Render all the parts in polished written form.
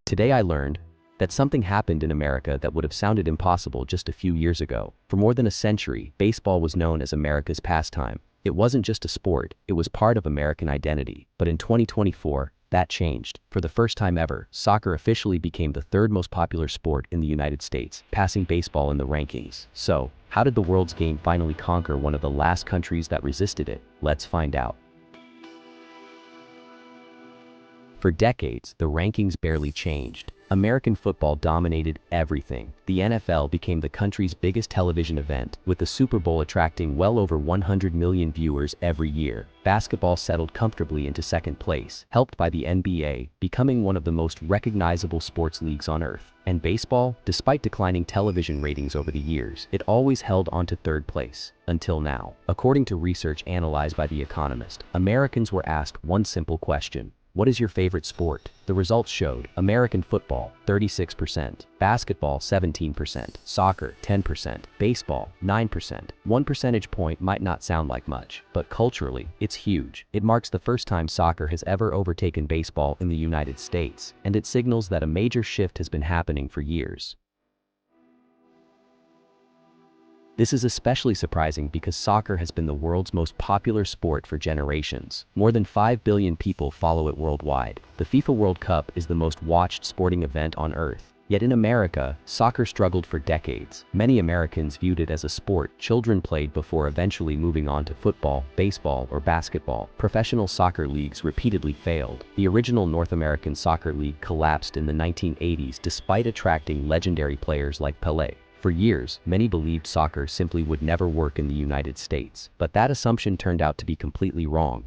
Today I learned that something happened in America that would have sounded impossible just a few years ago. For more than a century, baseball was known as America's pastime. It wasn't just a sport, it was part of American identity. But in 2024, that changed. For the first time ever, soccer officially became the third most popular sport in the United States, passing baseball in the rankings. So, how did the world's game finally conquer one of the last countries that resisted it? Let's find out. For decades, the rankings barely changed. American football dominated everything. The NFL became the country's biggest television event, with the Super Bowl attracting well over 100 million viewers every year. Basketball settled comfortably into second place, helped by the NBA, becoming one of the most recognizable sports leagues on earth. And baseball, despite declining television ratings over the years, it always held on to third place. Until now. According to research analyzed by The Economist, Americans were asked one simple question. What is your favorite sport? The results showed American football, 36%, basketball, 17%, soccer, 10%, baseball, 9%. 1 percentage point might not sound like much, but culturally, it's huge. It marks the first time soccer has ever overtaken baseball in the United States, and it signals that a major shift has been happening for years. This is especially surprising because soccer has been the world's most popular sport for generations. More than 5 billion people follow it worldwide. The FIFA World Cup is the most watched sporting event on earth. Yet in America, soccer struggled for decades. Many Americans viewed it as a sport children played before eventually moving on to football, baseball, or basketball. Professional soccer leagues repeatedly failed. The original North American Soccer League collapsed in the 1980s despite attracting legendary players like Pelé. For years, many believed soccer simply would never work in the United States, but that assumption turned out to be completely wrong.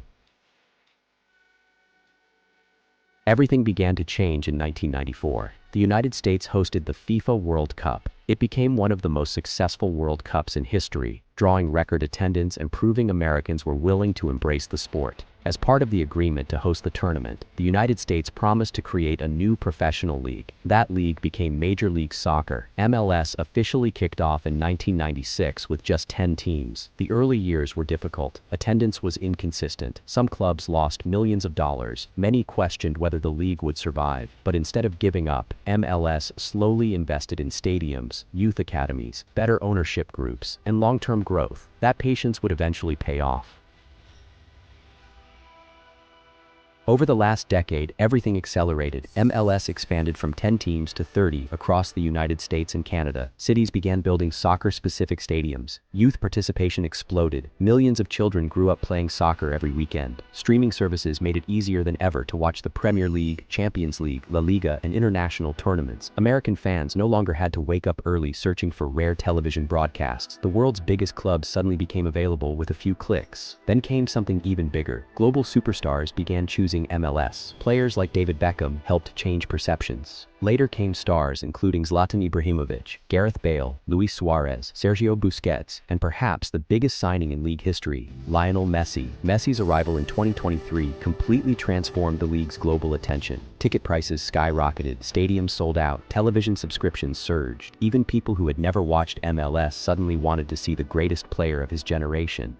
Everything began to change in 1994. The United States hosted the FIFA World Cup. It became one of the most successful World Cups in history, drawing record attendance and proving Americans were willing to embrace the sport. As part of the agreement to host the tournament, the United States promised to create a new professional league. That league became Major League Soccer. MLS officially kicked off in 1996 with just 10 teams. The early years were difficult. Attendance was inconsistent. Some clubs lost millions of dollars. Many questioned whether the league would survive. But instead of giving up, MLS slowly invested in stadiums, youth academies, better ownership groups, and long-term growth. That patience would eventually pay off. Over the last decade, everything accelerated. MLS expanded from 10 teams to 30 across the United States and Canada. Cities began building soccer-specific stadiums. Youth participation exploded. Millions of children grew up playing soccer every weekend. Streaming services made it easier than ever to watch the Premier League, Champions League, La Liga, and international tournaments. American fans no longer had to wake up early searching for rare television broadcasts. The world's biggest clubs suddenly became available with a few clicks. Then came something even bigger. Global superstars began choosing MLS. Players like David Beckham helped change perceptions. Later came stars including Zlatan Ibrahimovic, Gareth Bale, Luis Suarez, Sergio Busquets, and perhaps the biggest signing in league history, Lionel Messi. Messi's arrival in 2023 completely transformed the league's global attention. Ticket prices skyrocketed, stadiums sold out, television subscriptions surged. Even people who had never watched MLS suddenly wanted to see the greatest player of his generation.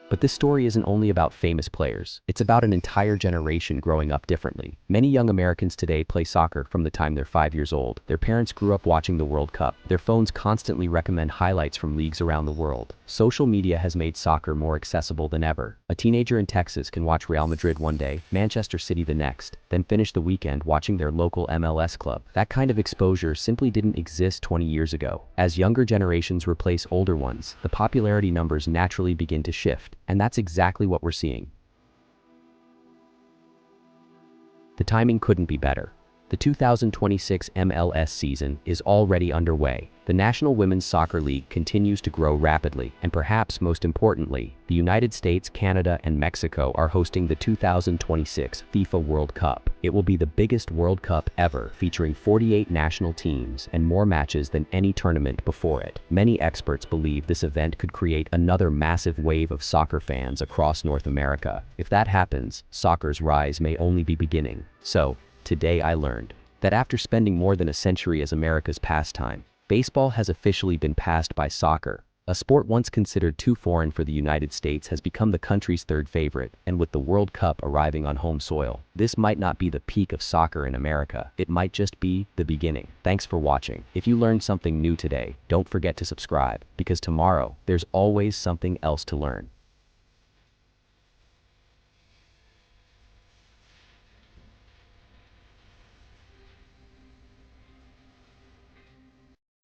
But this story isn't only about famous players. It's about an entire generation growing up differently. Many young Americans today play soccer from the time they're 5 years old. Their parents grew up watching the World Cup. Their phones constantly recommend highlights from leagues around the world. Social media has made soccer more accessible than ever. A teenager in Texas can watch Real Madrid one day, Manchester City the next, then finish the weekend watching their local MLS club. That kind of exposure simply didn't exist 20 years ago. As younger generations replace older ones, the popularity numbers naturally begin to shift. And that's exactly what we're seeing. The timing couldn't be better. The 2026 MLS season is already underway. The National Women's Soccer League continues to grow rapidly, and perhaps most importantly, the United States, Canada, and Mexico are hosting the 2026 FIFA World Cup. It will be the biggest World Cup ever, featuring 48 national teams and more matches than any tournament before it. Many experts believe this event could create another massive wave of soccer fans across North America. If that happens, soccer's rise may only be beginning. So, today I learned that after spending more than a century as America's pastime, baseball has officially been passed by soccer. A sport once considered too foreign for the United States has become the country's third favorite, and with the World Cup arriving on home soil, this might not be the peak of soccer in America. It might just be the beginning. Thanks for watching. If you learned something new today, don't forget to subscribe, because tomorrow, there's always something else to learn.